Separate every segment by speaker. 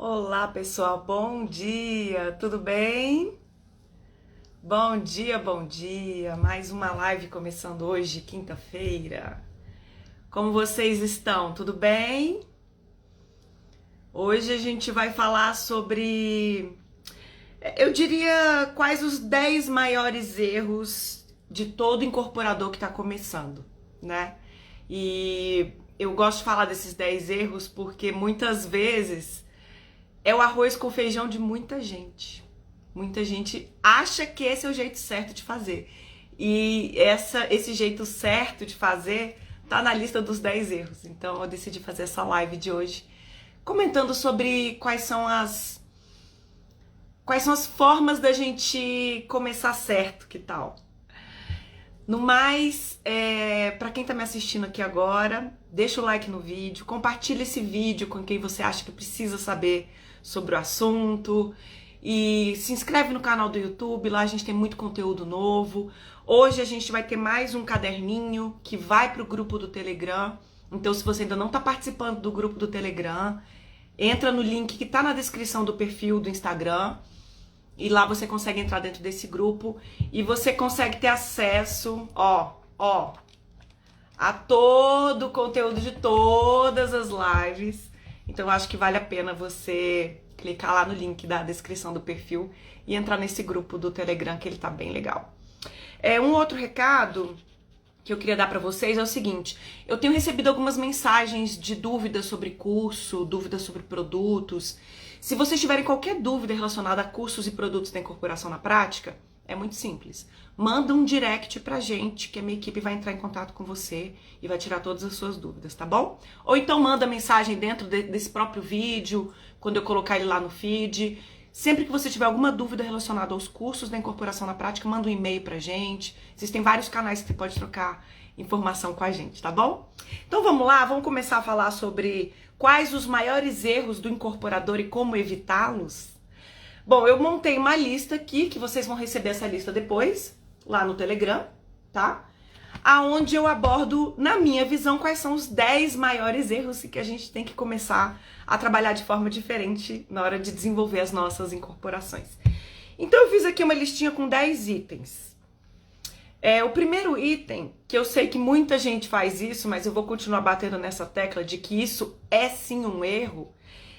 Speaker 1: Olá, pessoal, bom dia, tudo bem? Bom dia, bom dia. Mais uma live começando hoje, quinta-feira. Como vocês estão? Tudo bem? Hoje a gente vai falar sobre, eu diria, quais os 10 maiores erros de todo incorporador que está começando, né? E eu gosto de falar desses 10 erros porque muitas vezes é o arroz com feijão de muita gente. Muita gente acha que esse é o jeito certo de fazer. E esse jeito certo de fazer tá na lista dos 10 erros. Então eu decidi fazer essa live de hoje comentando sobre quais são as formas da gente começar certo, que tal? No mais, para quem tá me assistindo aqui agora, deixa o like no vídeo, compartilha esse vídeo com quem você acha que precisa saber sobre o assunto e se inscreve no canal do YouTube, lá a gente tem muito conteúdo novo. Hoje a gente vai ter mais um caderninho que vai pro grupo do Telegram, então se você ainda não tá participando do grupo do Telegram, entra no link que tá na descrição do perfil do Instagram. E lá você consegue entrar dentro desse grupo e você consegue ter acesso, a todo o conteúdo de todas as lives. Então eu acho que vale a pena você clicar lá no link da descrição do perfil e entrar nesse grupo do Telegram, que ele tá bem legal. Um outro recado que eu queria dar para vocês é o seguinte: eu tenho recebido algumas mensagens de dúvidas sobre curso, dúvidas sobre produtos. Se vocês tiverem qualquer dúvida relacionada a cursos e produtos da incorporação na prática, é muito simples. Manda um direct pra gente, que a minha equipe vai entrar em contato com você e vai tirar todas as suas dúvidas, tá bom? Ou então manda mensagem dentro desse próprio vídeo, quando eu colocar ele lá no feed. Sempre que você tiver alguma dúvida relacionada aos cursos da incorporação na prática, manda um e-mail pra gente. Existem vários canais que você pode trocar informação com a gente, tá bom? Então vamos lá, vamos começar a falar sobre quais os maiores erros do incorporador e como evitá-los. Bom, eu montei uma lista aqui, que vocês vão receber essa lista depois, lá no Telegram, tá? Aonde eu abordo, na minha visão, quais são os 10 maiores erros que a gente tem que começar a trabalhar de forma diferente na hora de desenvolver as nossas incorporações. Então eu fiz aqui uma listinha com 10 itens. O primeiro item, que eu sei que muita gente faz isso, mas eu vou continuar batendo nessa tecla de que isso é sim um erro,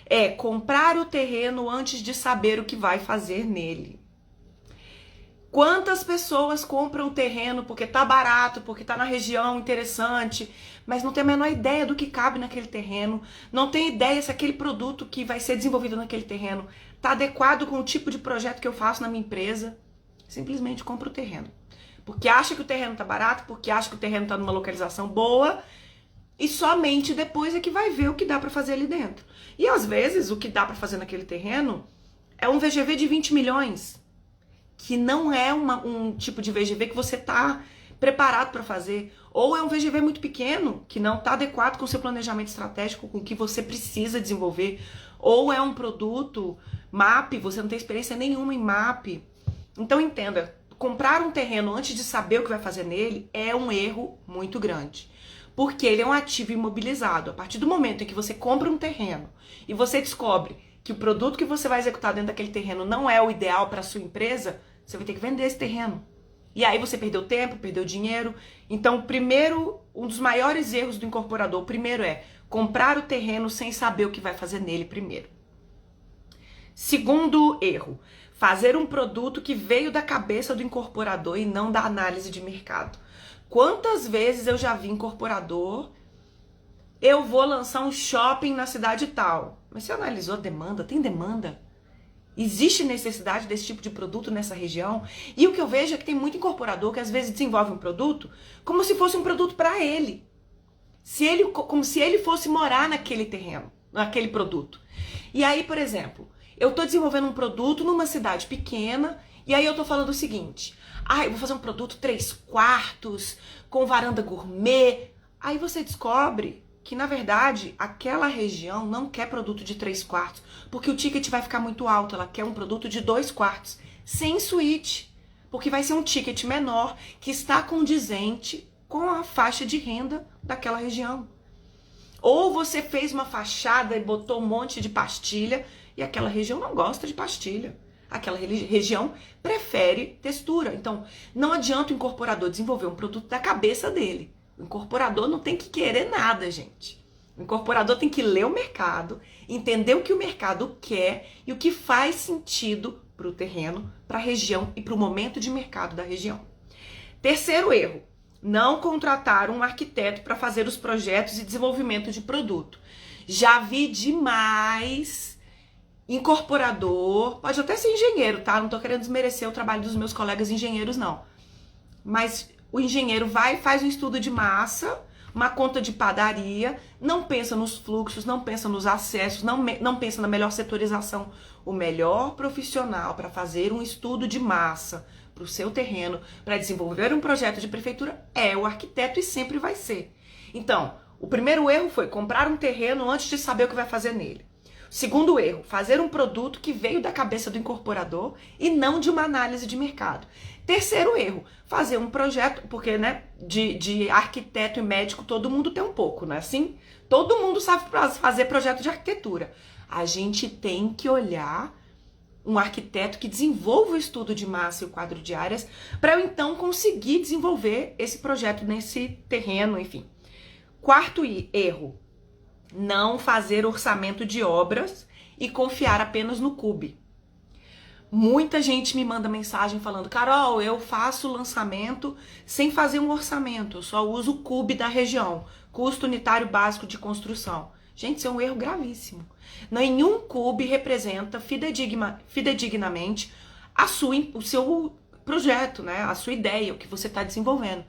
Speaker 1: é comprar o terreno antes de saber o que vai fazer nele. Quantas pessoas compram o terreno porque tá barato, porque tá na região interessante, mas não tem a menor ideia do que cabe naquele terreno, não tem ideia se aquele produto que vai ser desenvolvido naquele terreno tá adequado com o tipo de projeto que eu faço na minha empresa. Simplesmente compra o terreno. Porque acha que o terreno tá barato, porque acha que o terreno tá numa localização boa, e somente depois é que vai ver o que dá pra fazer ali dentro. E às vezes o que dá pra fazer naquele terreno é um VGV de 20 milhões, que não é um tipo de VGV que você tá preparado para fazer, ou é um VGV muito pequeno, que não tá adequado com o seu planejamento estratégico, com o que você precisa desenvolver, ou é um produto MAP, você não tem experiência nenhuma em MAP. Então entenda, comprar um terreno antes de saber o que vai fazer nele é um erro muito grande. Porque ele é um ativo imobilizado. A partir do momento em que você compra um terreno e você descobre que o produto que você vai executar dentro daquele terreno não é o ideal para a sua empresa, você vai ter que vender esse terreno. E aí você perdeu tempo, perdeu dinheiro. Então, primeiro, um dos maiores erros do incorporador, primeiro é comprar o terreno sem saber o que vai fazer nele primeiro. Segundo erro, fazer um produto que veio da cabeça do incorporador e não da análise de mercado. Quantas vezes eu já vi incorporador, eu vou lançar um shopping na cidade tal. Mas você analisou a demanda? Tem demanda? Existe necessidade desse tipo de produto nessa região? E o que eu vejo é que tem muito incorporador que às vezes desenvolve um produto como se fosse um produto para ele. Como se ele fosse morar naquele terreno, naquele produto. E aí, por exemplo, eu tô desenvolvendo um produto numa cidade pequena e aí eu tô falando o seguinte: eu vou fazer um produto 3/4 com varanda gourmet. Aí você descobre que, na verdade, aquela região não quer produto de 3/4, porque o ticket vai ficar muito alto. Ela quer um produto de 2/4, sem suíte, porque vai ser um ticket menor que está condizente com a faixa de renda daquela região. Ou você fez uma fachada e botou um monte de pastilha e aquela região não gosta de pastilha. Aquela região prefere textura. Então, não adianta o incorporador desenvolver um produto da cabeça dele. O incorporador não tem que querer nada, gente. O incorporador tem que ler o mercado, entender o que o mercado quer e o que faz sentido para o terreno, para a região e para o momento de mercado da região. Terceiro erro, não contratar um arquiteto para fazer os projetos e desenvolvimento de produto. Já vi demais incorporador, pode até ser engenheiro, tá? Não tô querendo desmerecer o trabalho dos meus colegas engenheiros, não. Mas o engenheiro vai e faz um estudo de massa, uma conta de padaria, não pensa nos fluxos, não pensa nos acessos, não pensa na melhor setorização. O melhor profissional para fazer um estudo de massa para o seu terreno, para desenvolver um projeto de prefeitura, é o arquiteto e sempre vai ser. Então, o primeiro erro foi comprar um terreno antes de saber o que vai fazer nele. Segundo erro, fazer um produto que veio da cabeça do incorporador e não de uma análise de mercado. Terceiro erro, fazer um projeto, porque né, de arquiteto e médico todo mundo tem um pouco, não é assim? Todo mundo sabe fazer projeto de arquitetura. A gente tem que olhar um arquiteto que desenvolva o estudo de massa e o quadro de áreas para eu então conseguir desenvolver esse projeto nesse terreno, enfim. Quarto erro, não fazer orçamento de obras e confiar apenas no CUB. Muita gente me manda mensagem falando: Carol, eu faço o lançamento sem fazer um orçamento, eu só uso o CUB da região, custo unitário básico de construção. Gente, isso é um erro gravíssimo. Nenhum CUB representa fidedignamente o seu projeto, né? A sua ideia, o que você está desenvolvendo.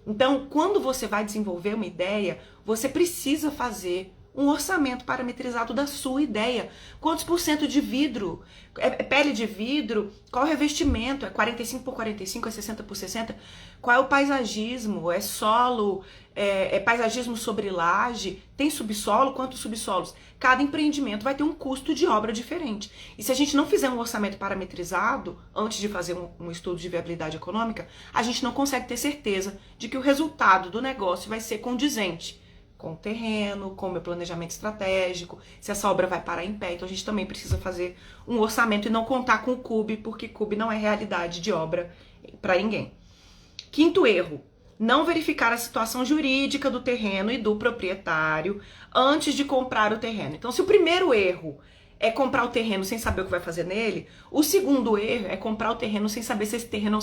Speaker 1: Então, quando você vai desenvolver uma ideia, você precisa fazer um orçamento parametrizado da sua ideia. Quantos por cento de vidro? É pele de vidro? Qual é o revestimento? É 45 por 45? É 60 por 60? Qual é o paisagismo? É solo? É paisagismo sobre laje? Tem subsolo? Quantos subsolos? Cada empreendimento vai ter um custo de obra diferente. E se a gente não fizer um orçamento parametrizado antes de fazer um estudo de viabilidade econômica, a gente não consegue ter certeza de que o resultado do negócio vai ser condizente com o terreno, com o meu planejamento estratégico, se essa obra vai parar em pé. Então a gente também precisa fazer um orçamento e não contar com o CUB, porque CUB não é realidade de obra para ninguém. Quinto erro, não verificar a situação jurídica do terreno e do proprietário antes de comprar o terreno. Então, se o primeiro erro é comprar o terreno sem saber o que vai fazer nele, o segundo erro é comprar o terreno sem saber se esse terreno,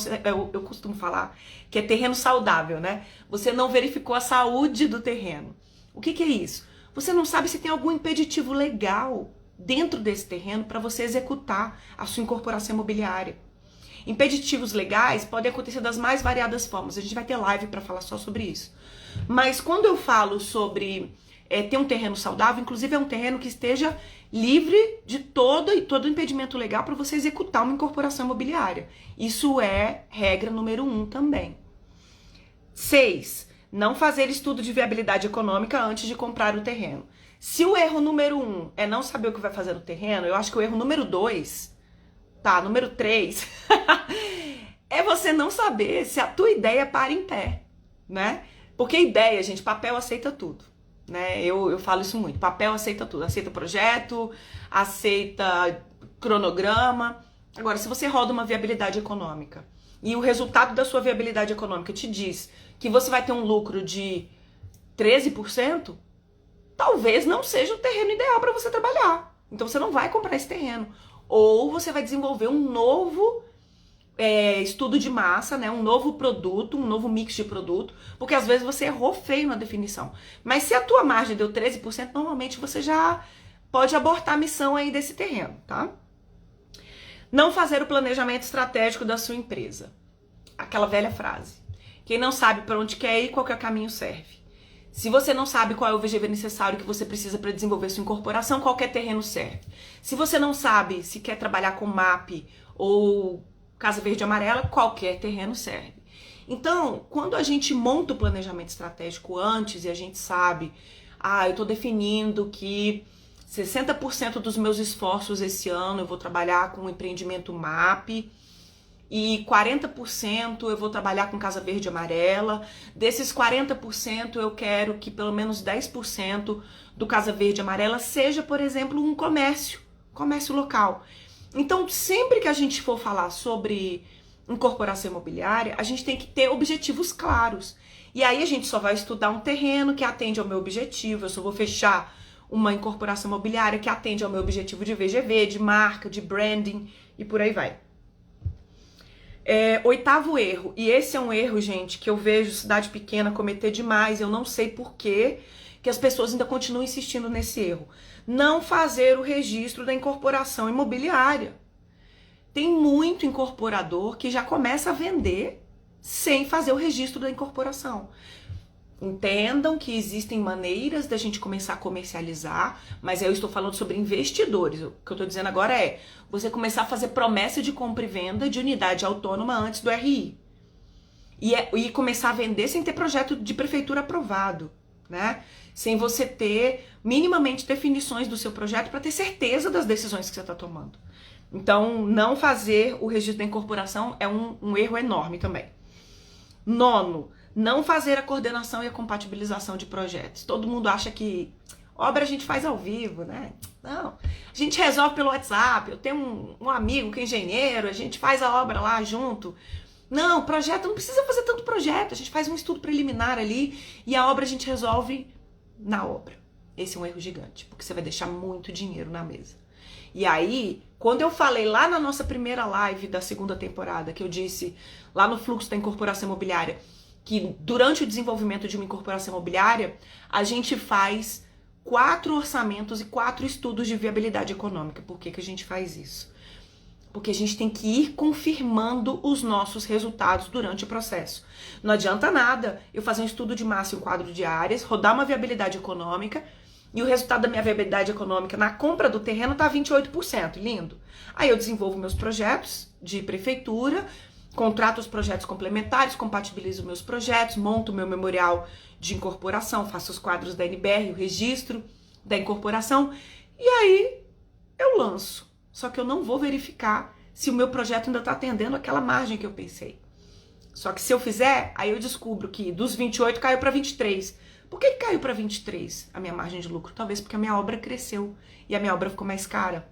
Speaker 1: eu costumo falar que é terreno saudável, né? Você não verificou a saúde do terreno. O que é isso? Você não sabe se tem algum impeditivo legal dentro desse terreno para você executar a sua incorporação imobiliária. Impeditivos legais podem acontecer das mais variadas formas. A gente vai ter live para falar só sobre isso. Mas quando eu falo sobre ter um terreno saudável, inclusive é um terreno que esteja livre de todo impedimento legal para você executar uma incorporação imobiliária. Isso é regra número 1 também. 6. Não fazer estudo de viabilidade econômica antes de comprar o terreno. Se o erro número 1 é não saber o que vai fazer no terreno, eu acho que o erro número 2, número 3, é você não saber se a tua ideia para em pé, né? Porque ideia, gente, papel aceita tudo, né? Eu falo isso muito, papel aceita tudo, aceita projeto, aceita cronograma. Agora, se você roda uma viabilidade econômica e o resultado da sua viabilidade econômica te diz que você vai ter um lucro de 13%, talvez não seja o terreno ideal para você trabalhar. Então você não vai comprar esse terreno. Ou você vai desenvolver um novo estudo de massa, né? Um novo produto, um novo mix de produto, porque às vezes você errou feio na definição. Mas se a tua margem deu 13%, normalmente você já pode abortar a missão aí desse terreno, tá? Não fazer o planejamento estratégico da sua empresa. Aquela velha frase. Quem não sabe para onde quer ir, qualquer caminho serve. Se você não sabe qual é o VGV necessário que você precisa para desenvolver sua incorporação, qualquer terreno serve. Se você não sabe se quer trabalhar com MAP ou Casa Verde e Amarela, qualquer terreno serve. Então, quando a gente monta o planejamento estratégico antes e a gente sabe, eu estou definindo que 60% dos meus esforços esse ano eu vou trabalhar com o empreendimento MAP, e 40% eu vou trabalhar com Casa Verde e Amarela. Desses 40% eu quero que pelo menos 10% do Casa Verde e Amarela seja, por exemplo, um comércio, comércio local. Então, sempre que a gente for falar sobre incorporação imobiliária, a gente tem que ter objetivos claros. E aí a gente só vai estudar um terreno que atende ao meu objetivo, eu só vou fechar uma incorporação imobiliária que atende ao meu objetivo de VGV, de marca, de branding e por aí vai. Oitavo erro, e esse é um erro, gente, que eu vejo cidade pequena cometer demais, eu não sei por que as pessoas ainda continuam insistindo nesse erro. Não fazer o registro da incorporação imobiliária. Tem muito incorporador que já começa a vender sem fazer o registro da incorporação. Entendam que existem maneiras da gente começar a comercializar, mas eu estou falando sobre investidores. O que eu estou dizendo agora é você começar a fazer promessa de compra e venda de unidade autônoma antes do RI. E começar a vender sem ter projeto de prefeitura aprovado, né? Sem você ter minimamente definições do seu projeto para ter certeza das decisões que você está tomando. Então, não fazer o registro da incorporação é um erro enorme também. Nono, não fazer a coordenação e a compatibilização de projetos. Todo mundo acha que obra a gente faz ao vivo, né? Não, a gente resolve pelo WhatsApp, eu tenho um amigo que é engenheiro, a gente faz a obra lá junto. Não, projeto, não precisa fazer tanto projeto, a gente faz um estudo preliminar ali e a obra a gente resolve na obra. Esse é um erro gigante, porque você vai deixar muito dinheiro na mesa. E aí, quando eu falei lá na nossa primeira live da segunda temporada, que eu disse lá no fluxo da incorporação imobiliária, que durante o desenvolvimento de uma incorporação imobiliária, a gente faz 4 orçamentos e 4 estudos de viabilidade econômica. Por que a gente faz isso? Porque a gente tem que ir confirmando os nossos resultados durante o processo. Não adianta nada eu fazer um estudo de massa e um quadro de áreas, rodar uma viabilidade econômica e o resultado da minha viabilidade econômica na compra do terreno tá 28%, lindo. Aí eu desenvolvo meus projetos de prefeitura, contrato os projetos complementares, compatibilizo meus projetos, monto o meu memorial de incorporação, faço os quadros da NBR, o registro da incorporação e aí eu lanço. Só que eu não vou verificar se o meu projeto ainda está atendendo aquela margem que eu pensei. Só que se eu fizer, aí eu descubro que dos 28 caiu para 23. Por que caiu para 23 a minha margem de lucro? Talvez porque a minha obra cresceu e a minha obra ficou mais cara.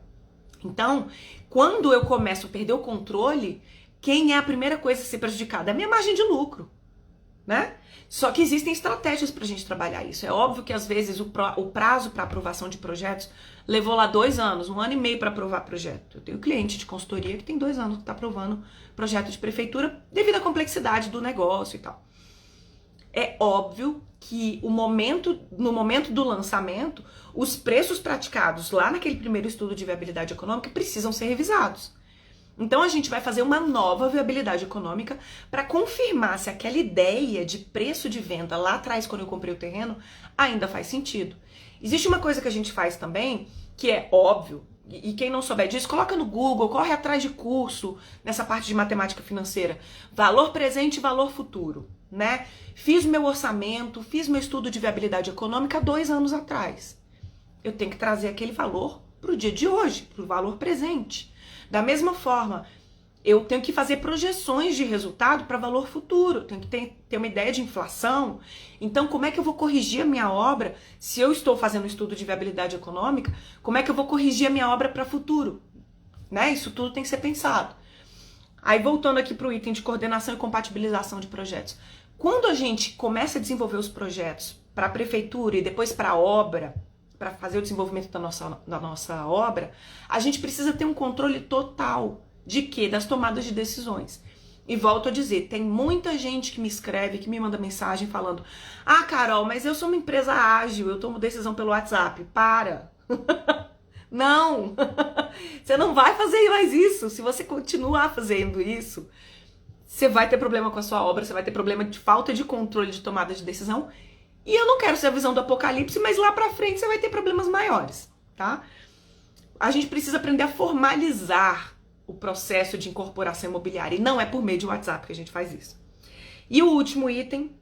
Speaker 1: Então, quando eu começo a perder o controle, quem é a primeira coisa a ser prejudicada? É a minha margem de lucro, né? Só que existem estratégias para a gente trabalhar isso. É óbvio que às vezes o prazo para aprovação de projetos levou lá 2 anos, 1 ano e meio para aprovar projeto. Eu tenho cliente de consultoria que tem 2 anos que está aprovando projeto de prefeitura devido à complexidade do negócio e tal. É óbvio que no momento do lançamento, os preços praticados lá naquele primeiro estudo de viabilidade econômica precisam ser revisados. Então a gente vai fazer uma nova viabilidade econômica para confirmar se aquela ideia de preço de venda lá atrás, quando eu comprei o terreno, ainda faz sentido. Existe uma coisa que a gente faz também, que é óbvio, e quem não souber disso, coloca no Google, corre atrás de curso nessa parte de matemática financeira. Valor presente e valor futuro, né? Fiz meu orçamento, fiz meu estudo de viabilidade econômica 2 anos atrás. Eu tenho que trazer aquele valor para o dia de hoje, para o valor presente. Da mesma forma, eu tenho que fazer projeções de resultado para valor futuro, tenho que ter uma ideia de inflação. Então, como é que eu vou corrigir a minha obra se eu estou fazendo um estudo de viabilidade econômica? Como é que eu vou corrigir a minha obra para futuro? Né? Isso tudo tem que ser pensado. Aí, voltando aqui para o item de coordenação e compatibilização de projetos. Quando a gente começa a desenvolver os projetos para a prefeitura e depois para a obra, para fazer o desenvolvimento da nossa obra, a gente precisa ter um controle total de quê? Das tomadas de decisões. E volto a dizer, tem muita gente que me escreve, que me manda mensagem falando: ah, Carol, mas eu sou uma empresa ágil, eu tomo decisão pelo WhatsApp. Para! Não! Você não vai fazer mais isso. Se você continuar fazendo isso, você vai ter problema com a sua obra, você vai ter problema de falta de controle de tomada de decisão. E eu não quero ser a visão do apocalipse, mas lá pra frente você vai ter problemas maiores, tá? A gente precisa aprender a formalizar o processo de incorporação imobiliária. E não é por meio de WhatsApp que a gente faz isso. E o último item,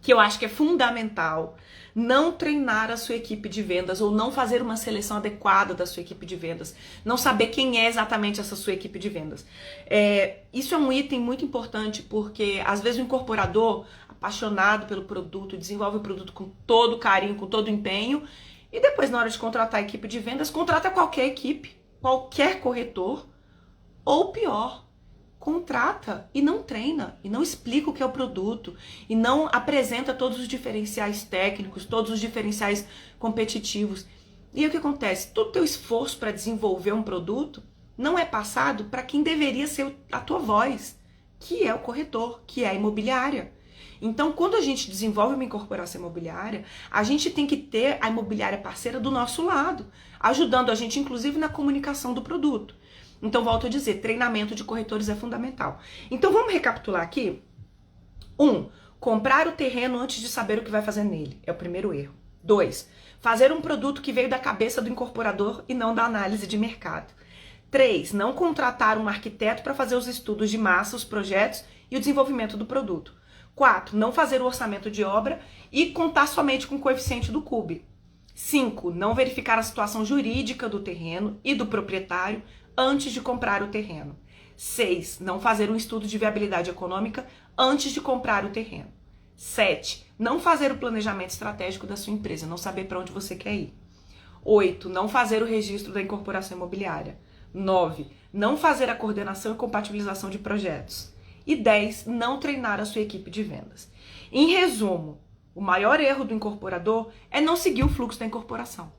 Speaker 1: que eu acho que é fundamental, não treinar a sua equipe de vendas ou não fazer uma seleção adequada da sua equipe de vendas. Não saber quem é exatamente essa sua equipe de vendas. Isso é um item muito importante porque, às vezes, o incorporador, apaixonado pelo produto, desenvolve o produto com todo carinho, com todo empenho, e depois, na hora de contratar a equipe de vendas, contrata qualquer equipe. qualquer corretor, ou pior, contrata e não treina, e não explica o que é o produto, e não apresenta todos os diferenciais técnicos, todos os diferenciais competitivos. E aí o que acontece? Todo o teu esforço para desenvolver um produto não é passado para quem deveria ser a tua voz, que é o corretor, que é a imobiliária. Então, quando a gente desenvolve uma incorporação imobiliária, a gente tem que ter a imobiliária parceira do nosso lado, ajudando a gente, inclusive, na comunicação do produto. Então, volto a dizer, treinamento de corretores é fundamental. Então, vamos recapitular aqui. 1. Comprar o terreno antes de saber o que vai fazer nele. É o primeiro erro. 2. Fazer um produto que veio da cabeça do incorporador e não da análise de mercado. 3. Não contratar um arquiteto para fazer os estudos de massa, os projetos e o desenvolvimento do produto. 4. Não fazer o orçamento de obra e contar somente com o coeficiente do CUB. 5. Não verificar a situação jurídica do terreno e do proprietário antes de comprar o terreno. 6. Não fazer um estudo de viabilidade econômica antes de comprar o terreno. 7. Não fazer o planejamento estratégico da sua empresa, não saber para onde você quer ir. 8. Não fazer o registro da incorporação imobiliária. 9. Não fazer a coordenação e compatibilização de projetos. E 10. Não treinar a sua equipe de vendas. Em resumo, o maior erro do incorporador é não seguir o fluxo da incorporação.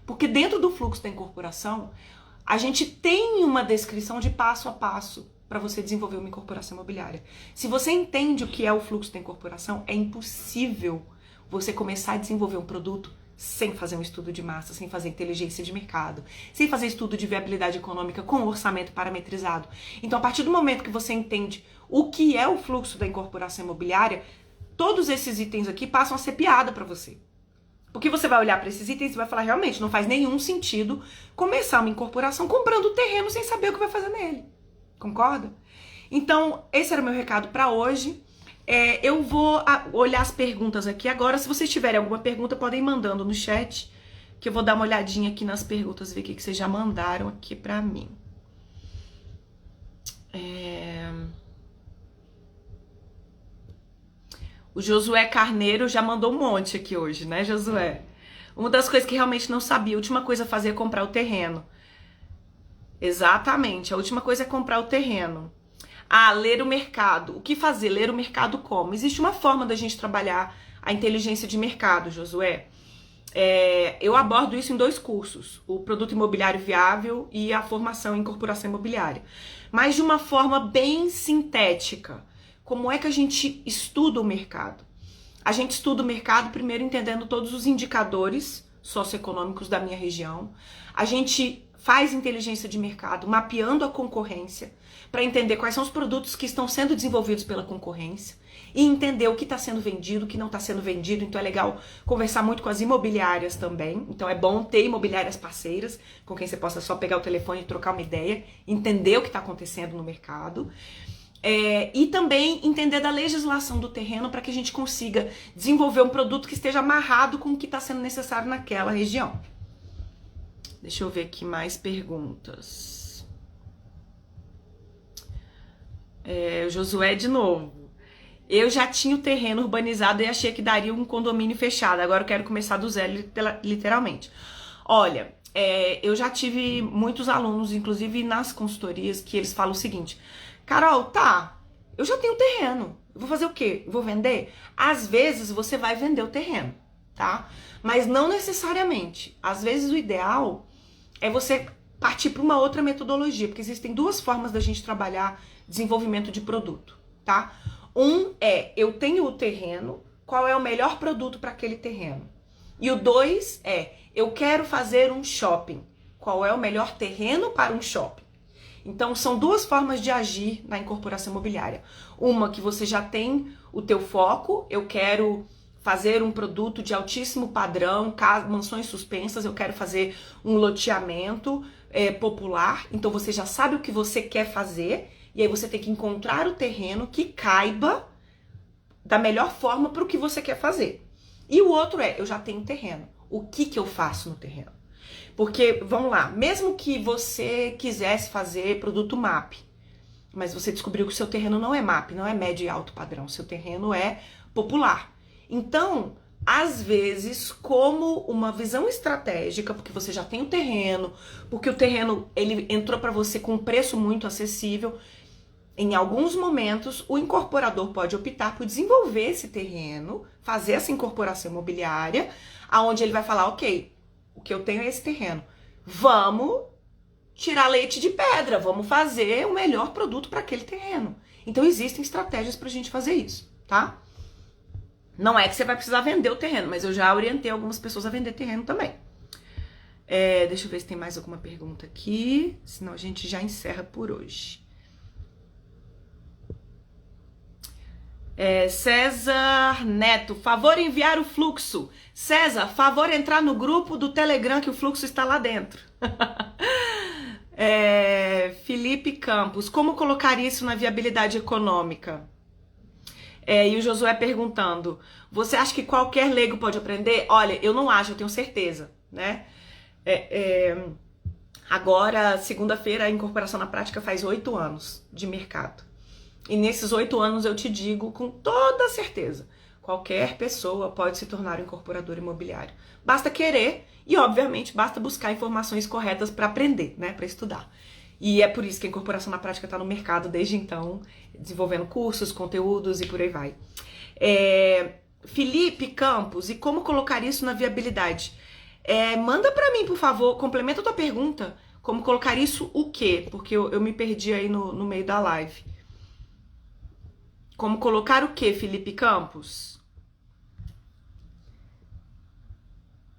Speaker 1: Porque dentro do fluxo da incorporação, a gente tem uma descrição de passo a passo para você desenvolver uma incorporação imobiliária. Se você entende o que é o fluxo da incorporação, é impossível você começar a desenvolver um produto sem fazer um estudo de massa, sem fazer inteligência de mercado, sem fazer estudo de viabilidade econômica com orçamento parametrizado. Então, a partir do momento que você entende o que é o fluxo da incorporação imobiliária, todos esses itens aqui passam a ser piada para você. Porque você vai olhar para esses itens e vai falar, realmente, não faz nenhum sentido começar uma incorporação comprando o terreno sem saber o que vai fazer nele. Concorda? Então, esse era o meu recado para hoje. Eu vou olhar as perguntas aqui agora. Se vocês tiverem alguma pergunta, podem ir mandando no chat, que eu vou dar uma olhadinha aqui nas perguntas, ver o que vocês já mandaram aqui para mim. O Josué Carneiro já mandou um monte aqui hoje, né, Josué? Uma das coisas que realmente não sabia, a última coisa a fazer é comprar o terreno. Exatamente, a última coisa é comprar o terreno. Ler o mercado. O que fazer? Ler o mercado como? Existe uma forma da gente trabalhar a inteligência de mercado, Josué. Eu abordo isso em 2 cursos, o produto imobiliário viável e a formação em incorporação imobiliária. Mas de uma forma bem sintética. Como é que a gente estuda o mercado? A gente estuda o mercado primeiro entendendo todos os indicadores socioeconômicos da minha região. A gente faz inteligência de mercado mapeando a concorrência para entender quais são os produtos que estão sendo desenvolvidos pela concorrência e entender o que está sendo vendido, o que não está sendo vendido. Então é legal conversar muito com as imobiliárias também. Então é bom ter imobiliárias parceiras com quem você possa só pegar o telefone e trocar uma ideia, entender o que está acontecendo no mercado. E também entender da legislação do terreno para que a gente consiga desenvolver um produto que esteja amarrado com o que está sendo necessário naquela região. Deixa eu ver aqui mais perguntas. Josué de novo. Eu já tinha o terreno urbanizado e achei que daria um condomínio fechado. Agora eu quero começar do zero, literalmente. Olha, eu já tive muitos alunos, inclusive nas consultorias, que eles falam o seguinte: Carol, eu já tenho terreno, eu vou fazer o quê? Eu vou vender? Às vezes você vai vender o terreno, tá? Mas não necessariamente. Às vezes o ideal é você partir para uma outra metodologia, porque existem 2 formas da gente trabalhar desenvolvimento de produto, tá? Eu tenho o terreno, qual é o melhor produto para aquele terreno? E o 2 eu quero fazer um shopping, qual é o melhor terreno para um shopping? Então, são 2 formas de agir na incorporação imobiliária. Uma que você já tem o teu foco, eu quero fazer um produto de altíssimo padrão, mansões suspensas, eu quero fazer um loteamento popular. Então, você já sabe o que você quer fazer e aí você tem que encontrar o terreno que caiba da melhor forma para o que você quer fazer. E o outro eu já tenho terreno. O que eu faço no terreno? Porque, vamos lá, mesmo que você quisesse fazer produto MAP, mas você descobriu que o seu terreno não é MAP, não é médio e alto padrão, seu terreno é popular. Então, às vezes, como uma visão estratégica, porque você já tem o terreno, porque o terreno ele entrou para você com um preço muito acessível. Em alguns momentos, o incorporador pode optar por desenvolver esse terreno, fazer essa incorporação imobiliária, aonde ele vai falar, ok, o que eu tenho é esse terreno, vamos tirar leite de pedra, vamos fazer o melhor produto para aquele terreno. Então existem estratégias para a gente fazer isso, tá? Não é que você vai precisar vender o terreno, mas eu já orientei algumas pessoas a vender terreno também. Deixa eu ver se tem mais alguma pergunta aqui, senão a gente já encerra por hoje. César Neto, favor enviar o fluxo. César, favor entrar no grupo do Telegram que o fluxo está lá dentro. Felipe Campos, como colocar isso na viabilidade econômica? E o Josué perguntando, você acha que qualquer leigo pode aprender? Olha, eu não acho, eu tenho certeza, né? Agora, segunda-feira, a incorporação na prática faz 8 anos de mercado. E nesses 8 anos eu te digo com toda certeza, qualquer pessoa pode se tornar um incorporador imobiliário. Basta querer e, obviamente, basta buscar informações corretas para aprender, né, para estudar. E é por isso que a incorporação na prática está no mercado desde então, desenvolvendo cursos, conteúdos e por aí vai. Felipe Campos, e como colocar isso na viabilidade? Manda para mim, por favor, complementa a tua pergunta. Como colocar isso o quê? Porque eu me perdi aí no meio da live. Como colocar o quê, Felipe Campos?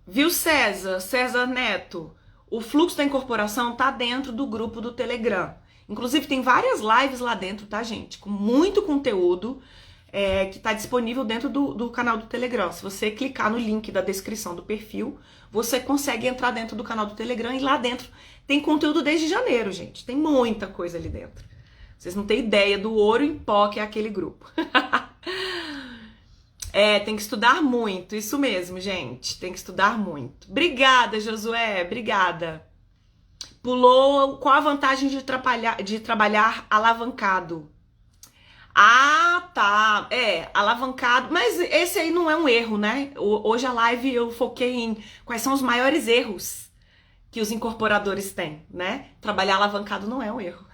Speaker 1: Viu, César Neto? O fluxo da incorporação tá dentro do grupo do Telegram. Inclusive, tem várias lives lá dentro, tá, gente? Com muito conteúdo que tá disponível dentro do canal do Telegram. Se você clicar no link da descrição do perfil, você consegue entrar dentro do canal do Telegram e lá dentro tem conteúdo desde janeiro, gente. Tem muita coisa ali dentro. Vocês não têm ideia do ouro em pó que é aquele grupo. Tem que estudar muito. Isso mesmo, gente. Tem que estudar muito. Obrigada, Josué. Obrigada. Pulou. Qual a vantagem de trabalhar alavancado? Ah, tá. Alavancado. Mas esse aí não é um erro, né? Hoje a live eu foquei em quais são os maiores erros que os incorporadores têm, né? Trabalhar alavancado não é um erro.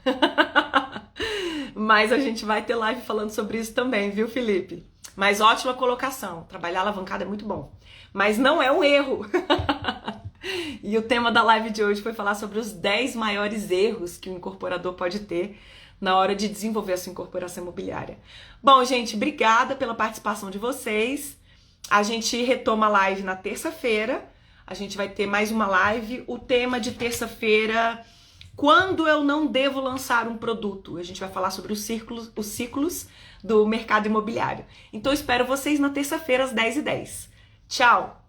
Speaker 1: Mas a gente vai ter live falando sobre isso também, viu, Felipe? Mas ótima colocação. Trabalhar alavancado é muito bom. Mas não é um erro. E o tema da live de hoje foi falar sobre os 10 maiores erros que o incorporador pode ter na hora de desenvolver a sua incorporação imobiliária. Bom, gente, obrigada pela participação de vocês. A gente retoma a live na terça-feira. A gente vai ter mais uma live. O tema de terça-feira... Quando eu não devo lançar um produto? A gente vai falar sobre os ciclos do mercado imobiliário. Então, eu espero vocês na terça-feira, às 10h10. Tchau!